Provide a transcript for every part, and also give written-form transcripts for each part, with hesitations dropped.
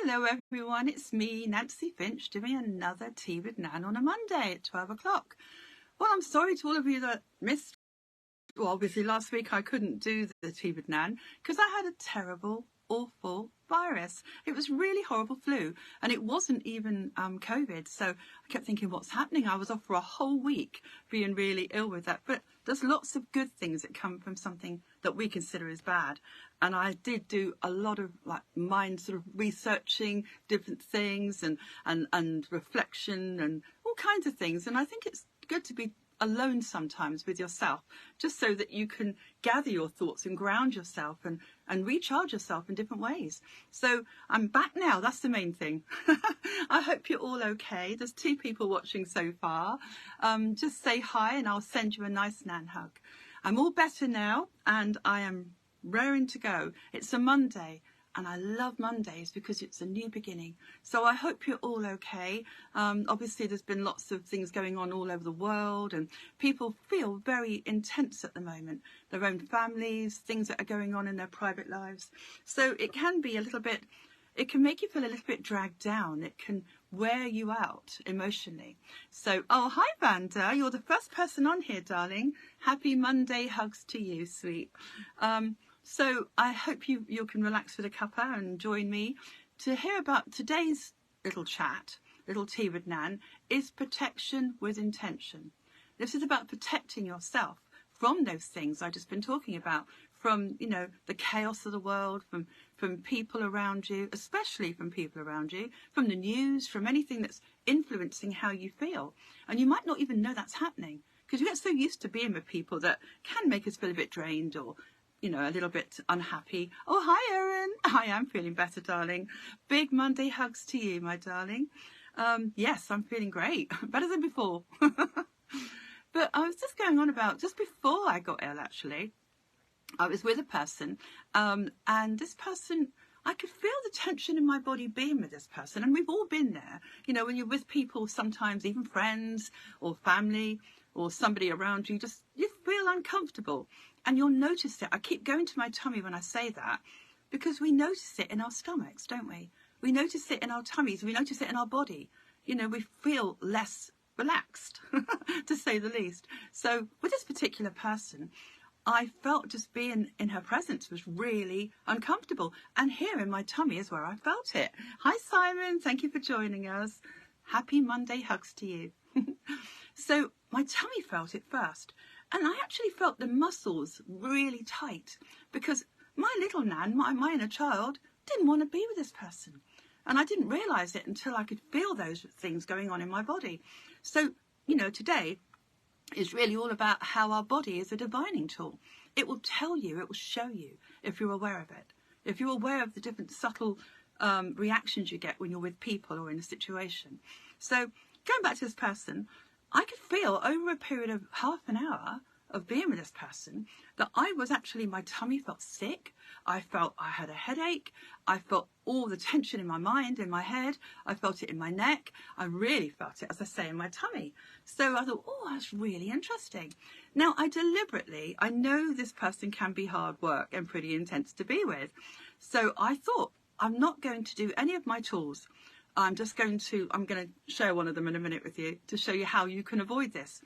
Hello everyone, it's me, Nancy Finch, doing another Tea with Nan on a Monday at 12 o'clock. Well, I'm sorry to all of you that missed, well, obviously last week I couldn't do the Tea with Nan because I had a terrible, awful virus. It was really horrible flu, and it wasn't even COVID, so I kept thinking, what's happening? I was off for a whole week being really ill with that, but there's lots of good things that come from something that we consider as bad. And I did do a lot of mind sort of researching different things and reflection and all kinds of things. And I think it's good to be alone sometimes with yourself, just so that you can gather your thoughts and ground yourself and recharge yourself in different ways. So I'm back now. That's the main thing. I hope you're all okay. There's 2 people watching so far. Just say hi and I'll send you a nice Nan hug. I'm all better now and I am raring to go. It's a Monday and I love Mondays because it's a new beginning. So I hope you're all okay. Obviously there's been lots of things going on all over the world and people feel very intense at the moment. Their own families, things that are going on in their private lives. So it can be a little bit, it can make you feel a little bit dragged down. It can wear you out emotionally. So, oh, hi Vanda, you're the first person on here, darling. Happy Monday hugs to you, sweet. So I hope you can relax with a cuppa and join me to hear about today's little chat, little tea with Nan, is protection with intention. This is about protecting yourself from those things I've just been talking about, from, you know, the chaos of the world, from people around you, especially from people around you, from the news, from anything that's influencing how you feel. And you might not even know that's happening because we get so used to being with people that can make us feel a bit drained or, you know, a little bit unhappy. Oh, hi, Erin. I am feeling better, darling. Big Monday hugs to you, my darling. Yes, I'm feeling great. Better than before. But I was just going on about, just before I got ill, actually, I was with a person, and this person, I could feel the tension in my body being with this person. And we've all been there. You know, when you're with people, sometimes even friends or family or somebody around you, just you feel uncomfortable. And you'll notice it. I keep going to my tummy when I say that because we notice it in our stomachs, don't we? We notice it in our tummies. We notice it in our body. You know, we feel less relaxed, to say the least. So with this particular person, I felt just being in her presence was really uncomfortable. And here in my tummy is where I felt it. Hi, Simon. Thank you for joining us. Happy Monday hugs to you. So my tummy felt it first. And I actually felt the muscles really tight because my little Nan, my inner child, didn't want to be with this person. And I didn't realise it until I could feel those things going on in my body. So, you know, today is really all about how our body is a divining tool. It will tell you, it will show you if you're aware of it. If you're aware of the different subtle reactions you get when you're with people or in a situation. So going back to this person, I could feel over a period of half an hour of being with this person that I was actually, my tummy felt sick. I felt I had a headache. I felt all the tension in my mind, in my head. I felt it in my neck. I really felt it, as I say, in my tummy. So I thought, oh, that's really interesting. Now, I know this person can be hard work and pretty intense to be with. So I thought, I'm not going to do any of my tools. I'm going to share one of them in a minute with you to show you how you can avoid this.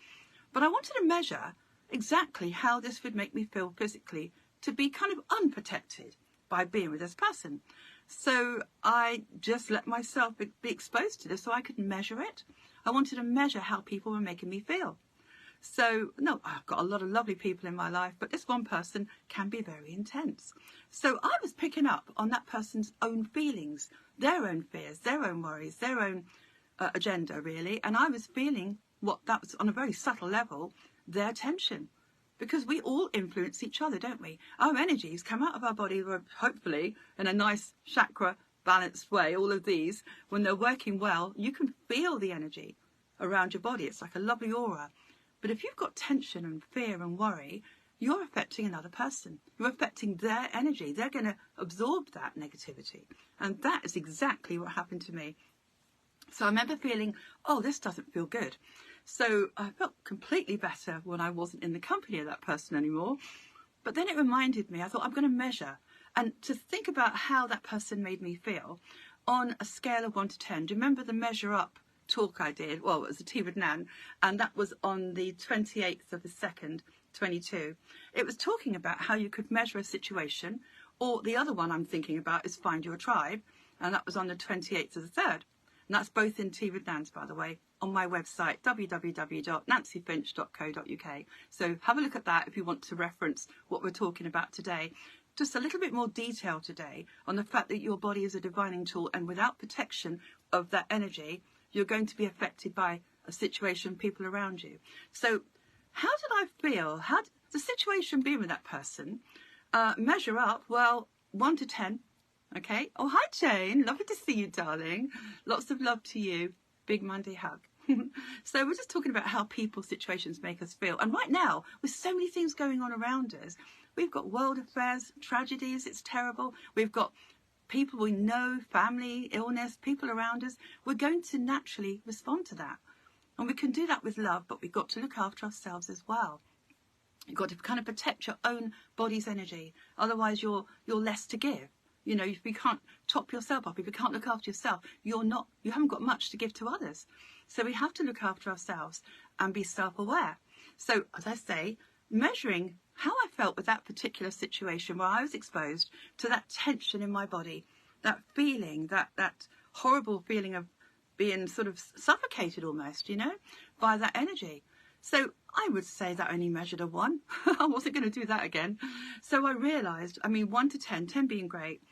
But I wanted to measure exactly how this would make me feel physically to be kind of unprotected by being with this person. So I just let myself be exposed to this so I could measure it. I wanted to measure how people were making me feel. So, no, I've got a lot of lovely people in my life, but this one person can be very intense. So I was picking up on that person's own feelings, their own fears, their own worries, their own agenda, really. And I was feeling what that was on a very subtle level, their tension. Because we all influence each other, don't we? Our energies come out of our body, hopefully, in a nice chakra balanced way, all of these. When they're working well, you can feel the energy around your body. It's like a lovely aura. But if you've got tension and fear and worry, you're affecting another person. You're affecting their energy. They're going to absorb that negativity. And that is exactly what happened to me. So I remember feeling, oh, this doesn't feel good. So I felt completely better when I wasn't in the company of that person anymore. But then it reminded me, I thought, I'm going to measure. And to think about how that person made me feel, on a scale of 1 to 10. Do you remember the Measure Up talk I did? Well, it was a tea with Nan, and that was on the 28th of the 2nd, 22. It was talking about how you could measure a situation, or the other one I'm thinking about is Find Your Tribe, and that was on the 28th of the 3rd. And that's both in Tea with Nans, by the way, on my website, www.nancyfinch.co.uk. So have a look at that if you want to reference what we're talking about today. Just a little bit more detail today on the fact that your body is a divining tool, and without protection of that energy, you're going to be affected by a situation, people around you. So how did I feel? How did the situation be with that person? Measure up, well, 1 to 10. Okay. Oh, hi, Jane. Lovely to see you, darling. Lots of love to you. Big Monday hug. So we're just talking about how people, situations make us feel. And right now, with so many things going on around us, we've got world affairs, tragedies. It's terrible. We've got people we know, family, illness, people around us. We're going to naturally respond to that. And we can do that with love, but we've got to look after ourselves as well. You've got to kind of protect your own body's energy. Otherwise, you're less to give. You know, if you can't top yourself up, if you can't look after yourself, you haven't got much to give to others. So we have to look after ourselves and be self-aware. So, as I say, measuring how I felt with that particular situation where I was exposed to that tension in my body, that feeling, that horrible feeling of being sort of suffocated almost, you know, by that energy. So I would say that I only measured a 1. I wasn't going to do that again. So I realised, 1 to 10, 10 being great,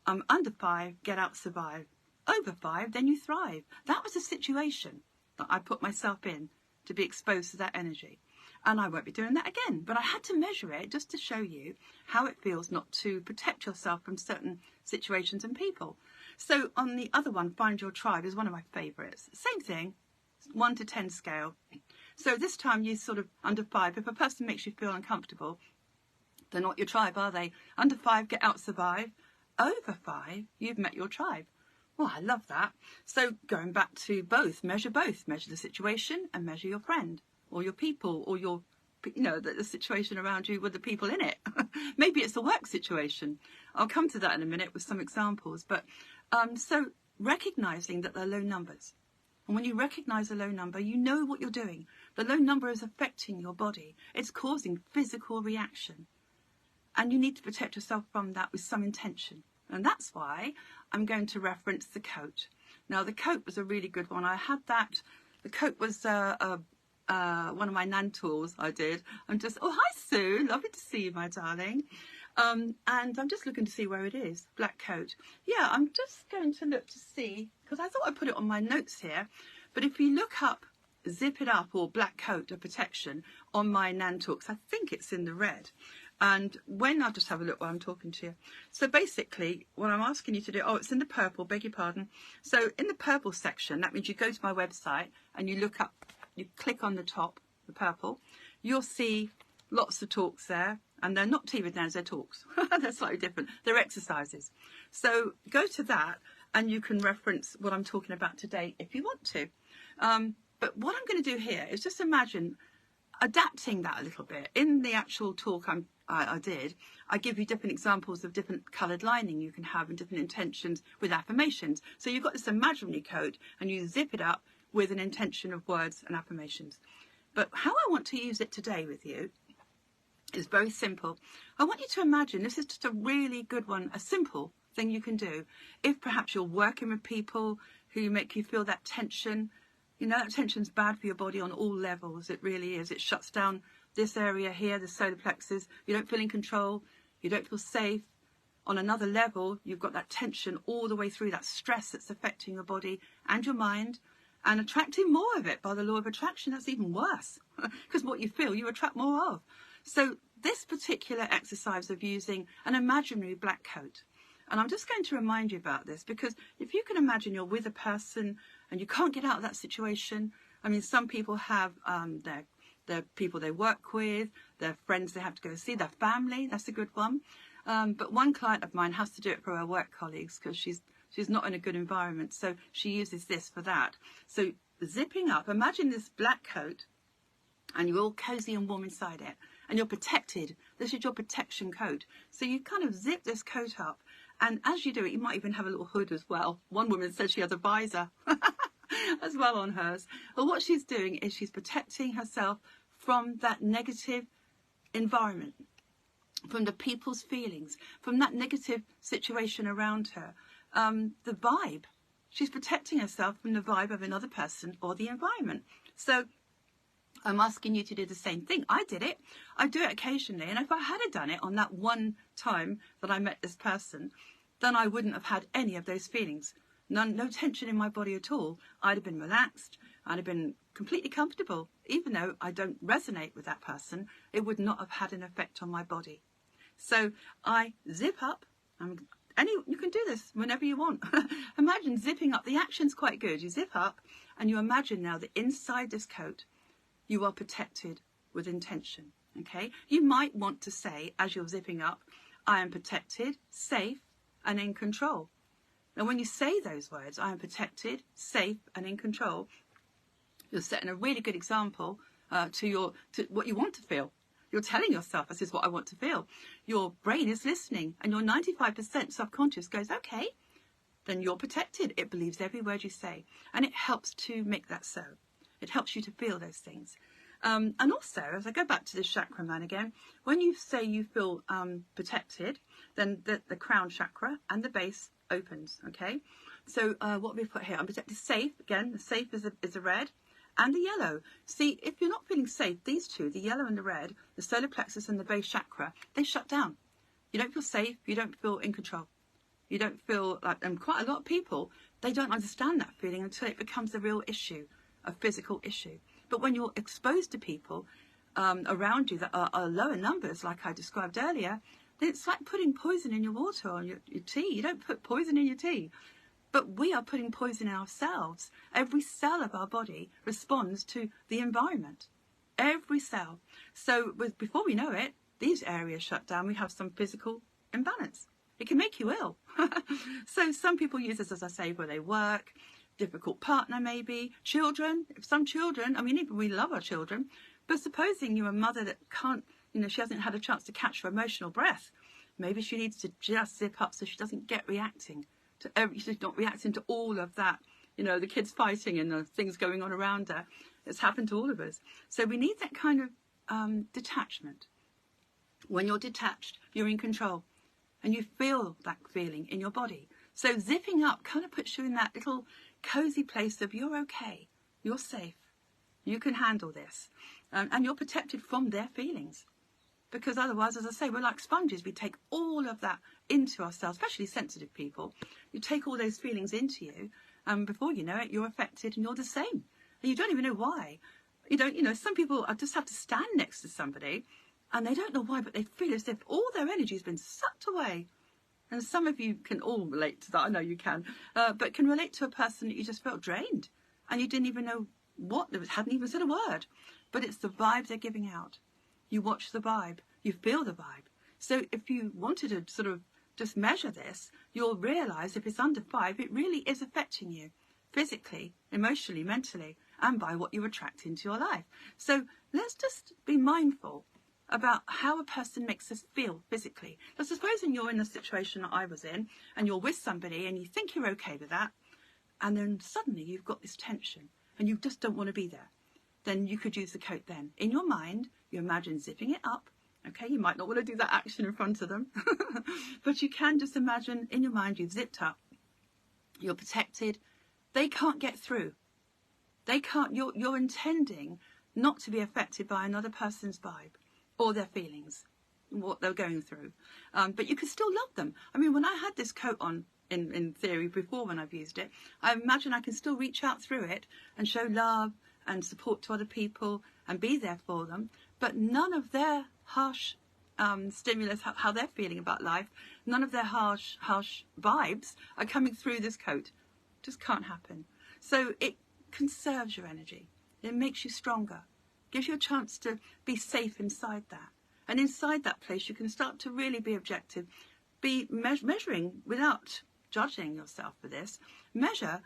under 5, get out, survive. Over 5, then you thrive. That was a situation that I put myself in to be exposed to that energy. And I won't be doing that again. But I had to measure it just to show you how it feels not to protect yourself from certain situations and people. So on the other one, Find Your Tribe is one of my favourites. Same thing, 1 to 10 scale. So this time you sort of under 5, if a person makes you feel uncomfortable, they're not your tribe, are they? Under 5, get out, survive. Over 5, you've met your tribe. Well, I love that. So going back to both. Measure the situation and measure your friend or your people or your, you know, the situation around you with the people in it. Maybe it's a work situation. I'll come to that in a minute with some examples. But so recognizing that they're low numbers. And when you recognize a low number, you know what you're doing. The low number is affecting your body. It's causing physical reaction. And you need to protect yourself from that with some intention. And that's why I'm going to reference the coat. Now, the coat was a really good one. I had that. The coat was one of my Nan tools I did. Oh, hi, Sue. Lovely to see you, my darling. And I'm just looking to see where it is. Black coat. Yeah, I'm just going to look to see, because I thought I put it on my notes here. But if you look up Zip It Up or Black Coat of Protection on my Nan talks, I think it's in the red. And when, I'll just have a look while I'm talking to you. So basically, what I'm asking you to do, it's in the purple, beg your pardon. So in the purple section, that means you go to my website and you look up, you click on the top, the purple, you'll see lots of talks there. And they're not tea with Nans, they're talks. They're slightly different. They're exercises. So go to that and you can reference what I'm talking about today if you want to. But what I'm going to do here is just imagine adapting that a little bit. In the actual talk I did, I give you different examples of different coloured lining you can have and different intentions with affirmations. So you've got this imaginary coat and you zip it up with an intention of words and affirmations. But how I want to use it today with you is very simple. I want you to imagine, this is just a really good one, a simple thing you can do. If perhaps you're working with people who make you feel that tension, you know, that tension's bad for your body on all levels. It really is. It shuts down this area here, the solar plexus. You don't feel in control. You don't feel safe. On another level, you've got that tension all the way through, that stress that's affecting your body and your mind and attracting more of it by the law of attraction. That's even worse because what you feel, you attract more of. So this particular exercise of using an imaginary black coat, and I'm just going to remind you about this because if you can imagine you're with a person and you can't get out of that situation. I mean, some people have their people they work with, their friends they have to go see, their family. That's a good one. But one client of mine has to do it for her work colleagues because she's not in a good environment. So she uses this for that. So zipping up, imagine this black coat and you're all cozy and warm inside it and you're protected. This is your protection coat. So you kind of zip this coat up And as you do it, you might even have a little hood as well. One woman said she has a visor as well on hers. But what she's doing is she's protecting herself from that negative environment, from the people's feelings, from that negative situation around her. The vibe. She's protecting herself from the vibe of another person or the environment. So I'm asking you to do the same thing. I did it. I do it occasionally. And if I had done it on that one time that I met this person, then I wouldn't have had any of those feelings. No tension in my body at all. I'd have been relaxed. I'd have been completely comfortable. Even though I don't resonate with that person, it would not have had an effect on my body. So I zip up. You can do this whenever you want. Imagine zipping up. The action's quite good. You zip up and you imagine now that inside this coat, you are protected with intention, okay? You might want to say, as you're zipping up, I am protected, safe, and in control. Now, when you say those words, I am protected, safe, and in control, you're setting a really good example to what you want to feel. You're telling yourself, this is what I want to feel. Your brain is listening, and your 95% subconscious goes, okay, then you're protected. It believes every word you say, and it helps to make that so. It helps you to feel those things. And also, as I go back to the chakra man again, when you say you feel protected, then the crown chakra and the base opens, okay? So what we put here, I'm protected, safe. Again, the safe is a red and the yellow. See, if you're not feeling safe, these two, the yellow and the red, the solar plexus and the base chakra, they shut down. You don't feel safe. You don't feel in control. You don't feel like, and quite a lot of people, they don't understand that feeling until it becomes a real issue, a physical issue. But when you're exposed to people around you that are lower numbers, like I described earlier, then it's like putting poison in your water or your tea. You don't put poison in your tea. But we are putting poison in ourselves. Every cell of our body responds to the environment. Every cell. So before we know it, these areas shut down. We have some physical imbalance. It can make you ill. So some people use this, as I say, where they work, difficult partner maybe, children. Some children, I mean, even we love our children, but supposing you're a mother that can't, she hasn't had a chance to catch her emotional breath. Maybe she needs to just zip up so she doesn't get reacting to she's not reacting to all of that, the kids fighting and the things going on around her. It's happened to all of us. So we need that kind of detachment. When you're detached, you're in control and you feel that feeling in your body. So zipping up kind of puts you in that little cozy place of you're okay, you're safe, you can handle this, and you're protected from their feelings. Because otherwise, as I say, we're like sponges. We take all of that into ourselves, especially sensitive people. You take all those feelings into you, and before you know it, you're affected and you're the same. And you don't even know why. Some people just have to stand next to somebody and they don't know why, but they feel as if all their energy has been sucked away. And some of you can all relate to that. I know you can, but can relate to a person that you just felt drained and you didn't even know hadn't even said a word. But it's the vibe they're giving out. You watch the vibe, you feel the vibe. So if you wanted to sort of just measure this, you'll realise if it's under 5, it really is affecting you physically, emotionally, mentally, and by what you attract into your life. So let's just be mindful about how a person makes us feel physically. So supposing you're in the situation that I was in and you're with somebody and you think you're okay with that, and then suddenly you've got this tension and you just don't want to be there. Then you could use the coat then. In your mind, you imagine zipping it up. Okay, you might not want to do that action in front of them, but you can just imagine in your mind you've zipped up. You're protected. They can't get through. They can't. You're intending not to be affected by another person's vibe or their feelings, what they're going through. But you can still love them. I mean, when I had this coat on, in theory, before when I've used it, I imagine I can still reach out through it and show love and support to other people and be there for them. But none of their harsh stimulus, how they're feeling about life, none of their harsh vibes are coming through this coat. Just can't happen. So it conserves your energy. It makes you stronger. Gives you a chance to be safe inside that. And inside that place, you can start to really be objective. Be measuring without judging yourself for this. Measure,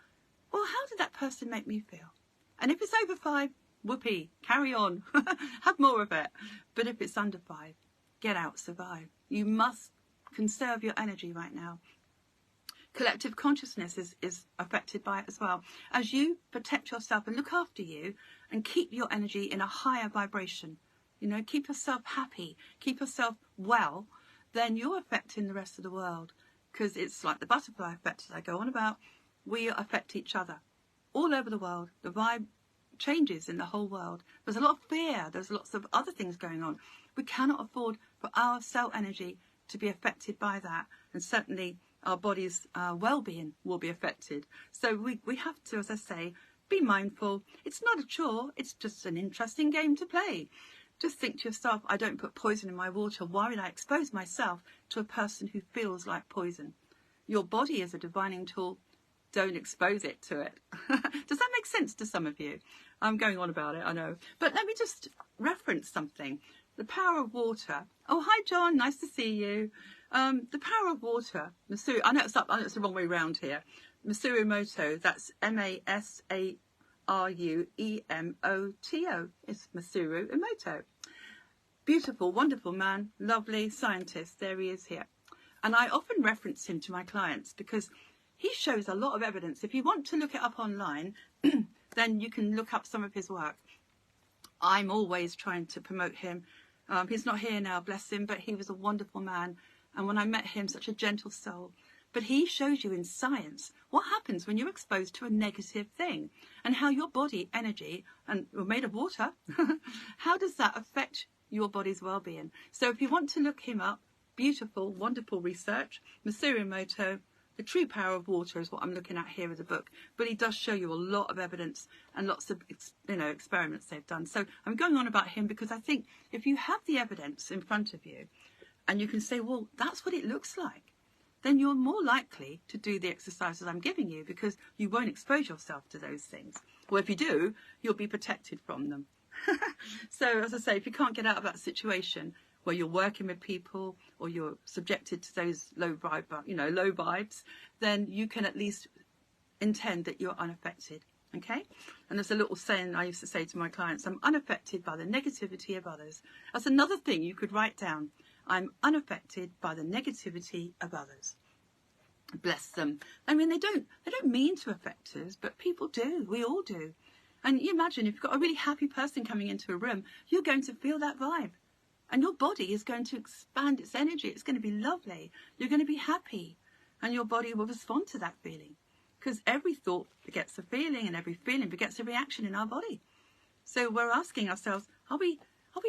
well, how did that person make me feel? And if it's over 5, whoopee, carry on. Have more of it. But if it's under 5, get out, survive. You must conserve your energy right now. Collective consciousness is affected by it as well. As you protect yourself and look after you and keep your energy in a higher vibration, you know, keep yourself happy, keep yourself well, then you're affecting the rest of the world. Because it's like the butterfly effect that I go on about. We affect each other all over the world. The vibe changes in the whole world. There's a lot of fear. There's lots of other things going on. We cannot afford for our cell energy to be affected by that. And certainly our body's well-being will be affected. So we have to, as I say, be mindful. It's not a chore. It's just an interesting game to play. Just think to yourself, I don't put poison in my water. Why would I expose myself to a person who feels like poison? Your body is a divining tool. Don't expose it to it. Does that make sense to some of you? I'm going on about it, I know. But let me just reference something. The power of water. Oh, hi, John. Nice to see you. The power of water. Masaru, I know it's the wrong way round here. Masaru Emoto. That's Masaruemoto. It's Masaru Emoto. Beautiful, wonderful man, lovely scientist. There he is here. And I often reference him to my clients because he shows a lot of evidence. If you want to look it up online, then you can look up some of his work. I'm always trying to promote him. He's not here now, bless him, but he was a wonderful man. And when I met him, such a gentle soul. But he shows you in science what happens when you're exposed to a negative thing and how your body energy, and we're made of water, how does that affect your body's well-being? So if you want to look him up, beautiful, wonderful research, Masaru Emoto, The True Power of Water is what I'm looking at here with the book. But he does show you a lot of evidence and lots of experiments they've done. So I'm going on about him because I think if you have the evidence in front of you and you can say, well, that's what it looks like, then you're more likely to do the exercises I'm giving you because you won't expose yourself to those things. Or if you do, you'll be protected from them. So as I say, if you can't get out of that situation where you're working with people or you're subjected to those low vibes, then you can at least intend that you're unaffected. Okay? And there's a little saying I used to say to my clients, I'm unaffected by the negativity of others. That's another thing you could write down. I'm unaffected by the negativity of others. Bless them. I mean, they don't mean to affect us, but people do. We all do. And you imagine if you've got a really happy person coming into a room, you're going to feel that vibe. And your body is going to expand its energy. It's going to be lovely. You're going to be happy. And your body will respond to that feeling. Because every thought begets a feeling and every feeling begets a reaction in our body. So we're asking ourselves, are we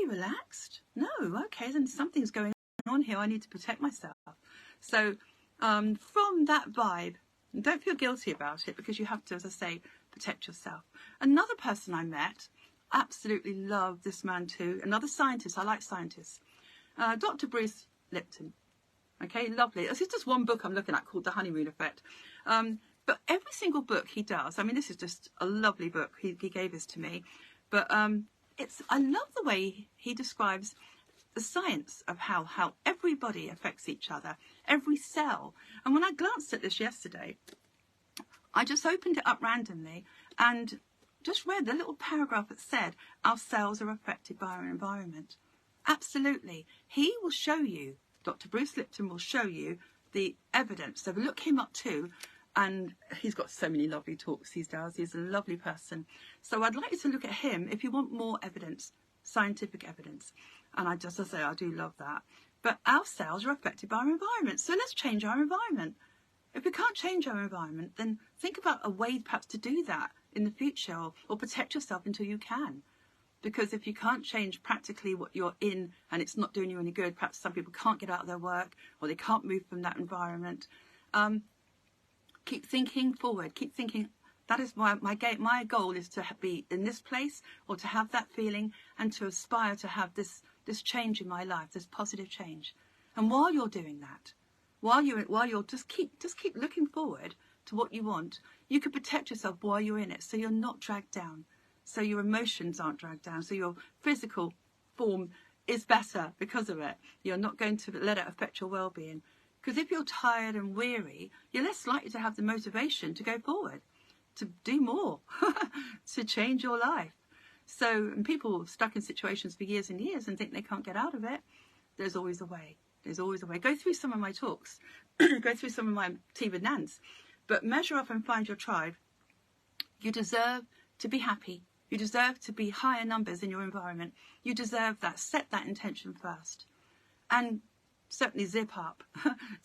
relaxed? No, okay, then something's going on here. I need to protect myself. So from that vibe, and don't feel guilty about it because you have to, as I say, protect yourself. Another person I met, absolutely love this man too. Another scientist. I like scientists. Dr. Bruce Lipton. Okay, lovely. This is just one book I'm looking at called The Honeymoon Effect. But every single book he does, I mean, this is just a lovely book. He gave this to me. But I love the way he describes the science of how everybody affects each other, every cell. And when I glanced at this yesterday, I just opened it up randomly and just read the little paragraph that said our cells are affected by our environment. Absolutely. He will show you, Dr. Bruce Lipton will show you the evidence. So look him up too. And he's got so many lovely talks he does. He's a lovely person. So I'd like you to look at him if you want more evidence, scientific evidence. And I do love that. But our cells are affected by our environment. So let's change our environment. If we can't change our environment, then think about a way perhaps to do that in the future or protect yourself until you can. Because if you can't change practically what you're in and it's not doing you any good, perhaps some people can't get out of their work or they can't move from that environment. Keep thinking forward. Keep thinking. That is why my goal is to be in this place or to have that feeling and to aspire to have this change in my life, this positive change. And while you're doing that, while you're just keep looking forward to what you want, you can protect yourself while you're in it, so you're not dragged down, so your emotions aren't dragged down, so your physical form is better because of it. You're not going to let it affect your well-being. Because if you're tired and weary, you're less likely to have the motivation to go forward, to do more, to change your life. So, and people are stuck in situations for years and years and think they can't get out of it. There's always a way. There's always a way. Go through some of my talks. Go through some of my tea with Nans. But measure up and find your tribe. You deserve to be happy. You deserve to be higher numbers in your environment. You deserve that. Set that intention first. And certainly zip up.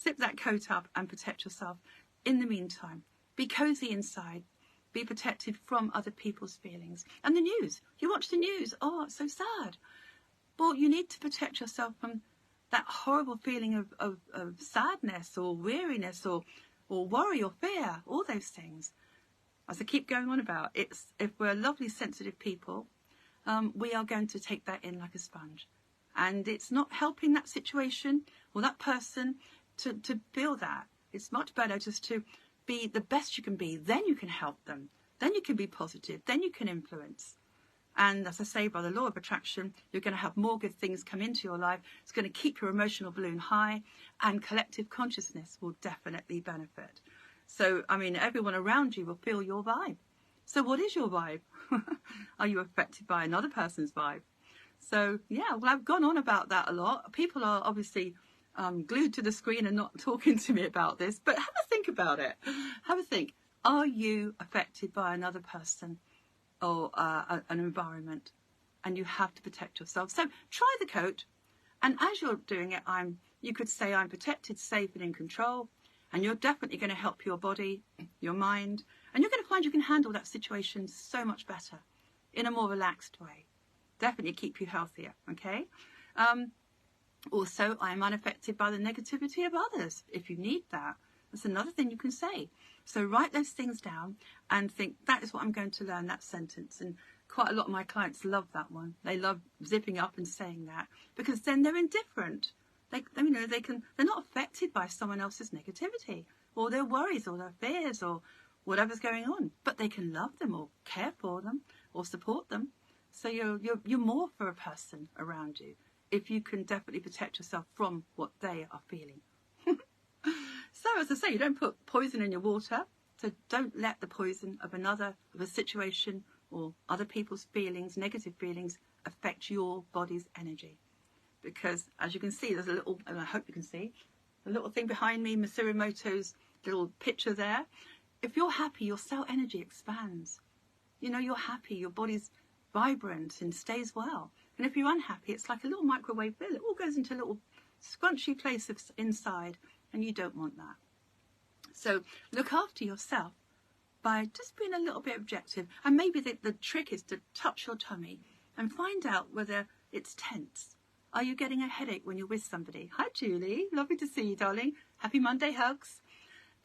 Zip that coat up and protect yourself. In the meantime, be cozy inside. Be protected from other people's feelings. And the news. You watch the news. Oh, it's so sad. Well, you need to protect yourself from that horrible feeling of sadness or weariness or worry or fear. All those things. As I keep going on about, if we're lovely, sensitive people, we are going to take that in like a sponge. And it's not helping that situation or that person to feel that. It's much better just to be the best you can be. Then you can help them. Then you can be positive. Then you can influence. And as I say, by the law of attraction, you're going to have more good things come into your life. It's going to keep your emotional balloon high, and collective consciousness will definitely benefit. So, I mean, everyone around you will feel your vibe. So what is your vibe? Are you affected by another person's vibe? So, yeah, well, I've gone on about that a lot. People are obviously glued to the screen and not talking to me about this, but have a think about it. Have a think. Are you affected by another person or an environment? And you have to protect yourself. So try the coat. And as you're doing it, you could say, I'm protected, safe and in control. And you're definitely going to help your body, your mind. And you're going to find you can handle that situation so much better in a more relaxed way. Definitely keep you healthier, okay? Also, I am unaffected by the negativity of others. If you need that, that's another thing you can say. So write those things down and think, that is what I'm going to learn, that sentence. And quite a lot of my clients love that one. They love zipping up and saying that, because then they're indifferent. They're not affected by someone else's negativity or their worries or their fears or whatever's going on, but they can love them or care for them or support them. So you're more for a person around you if you can definitely protect yourself from what they are feeling. So as I say, you don't put poison in your water. So don't let the poison of a situation or other people's feelings, negative feelings, affect your body's energy. Because as you can see, there's a little, and I hope you can see, a little thing behind me, Masaru Emoto's little picture there. If you're happy, your cell energy expands. You know, you're happy, your body's vibrant and stays well. And if you're unhappy, it's like a little microwave bill. It all goes into a little scrunchy place inside, and you don't want that. So look after yourself by just being a little bit objective. And maybe the trick is to touch your tummy and find out whether it's tense. Are you getting a headache when you're with somebody? Hi, Julie. Lovely to see you, darling. Happy Monday hugs.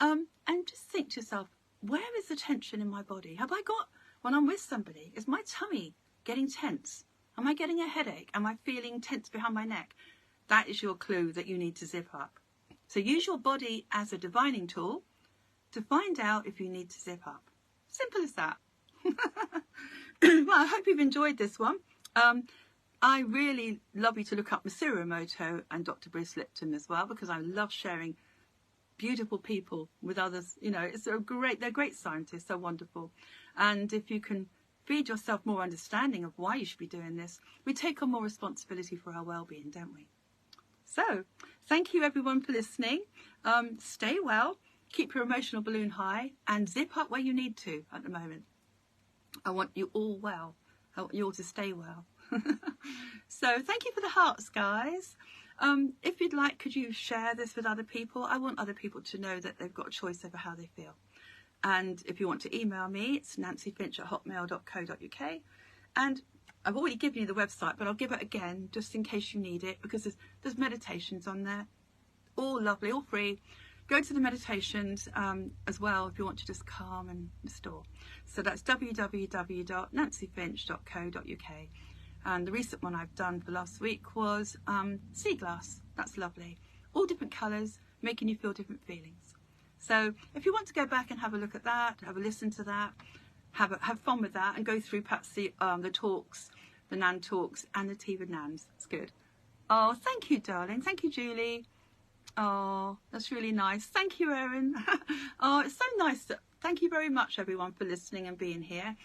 And just think to yourself, where is the tension in my body? Have I got, when I'm with somebody, is my tummy getting tense? Am I getting a headache? Am I feeling tense behind my neck? That is your clue that you need to zip up. So use your body as a divining tool to find out if you need to zip up. Simple as that. Well, I hope you've enjoyed this one. I really love you to look up Masaru Emoto and Dr. Bruce Lipton as well, because I love sharing beautiful people with others. You know, they're great scientists, they're wonderful. And if you can feed yourself more understanding of why you should be doing this, we take on more responsibility for our well-being, don't we? So, thank you everyone for listening. Stay well, keep your emotional balloon high, and zip up where you need to at the moment. I want you all well. I want you all to stay well. So thank you for the hearts, guys. If you'd like, could you share this with other people? I want other people to know that they've got a choice over how they feel. And if you want to email me, it's nancyfinch@hotmail.co.uk. And I've already given you the website, but I'll give it again just in case you need it, because there's meditations on there, all lovely, all free. Go to the meditations as well if you want to just calm and restore. So that's www.nancyfinch.co.uk. And the recent one I've done for last week was sea glass. That's lovely. All different colours, making you feel different feelings. So if you want to go back and have a look at that, have a listen to that, have fun with that, and go through perhaps the talks, the Nan talks, and the tea with Nans. It's good. Oh, thank you, darling. Thank you, Julie. Oh, that's really nice. Thank you, Erin. Oh, it's so nice. Thank you very much, everyone, for listening and being here.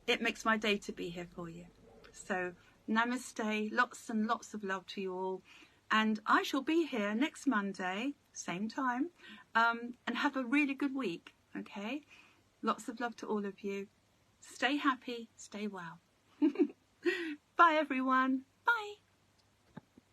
It makes my day to be here for you. So, namaste. Lots and lots of love to you all. And I shall be here next Monday, same time, and have a really good week, okay? Lots of love to all of you. Stay happy, stay well. Bye, everyone. Bye.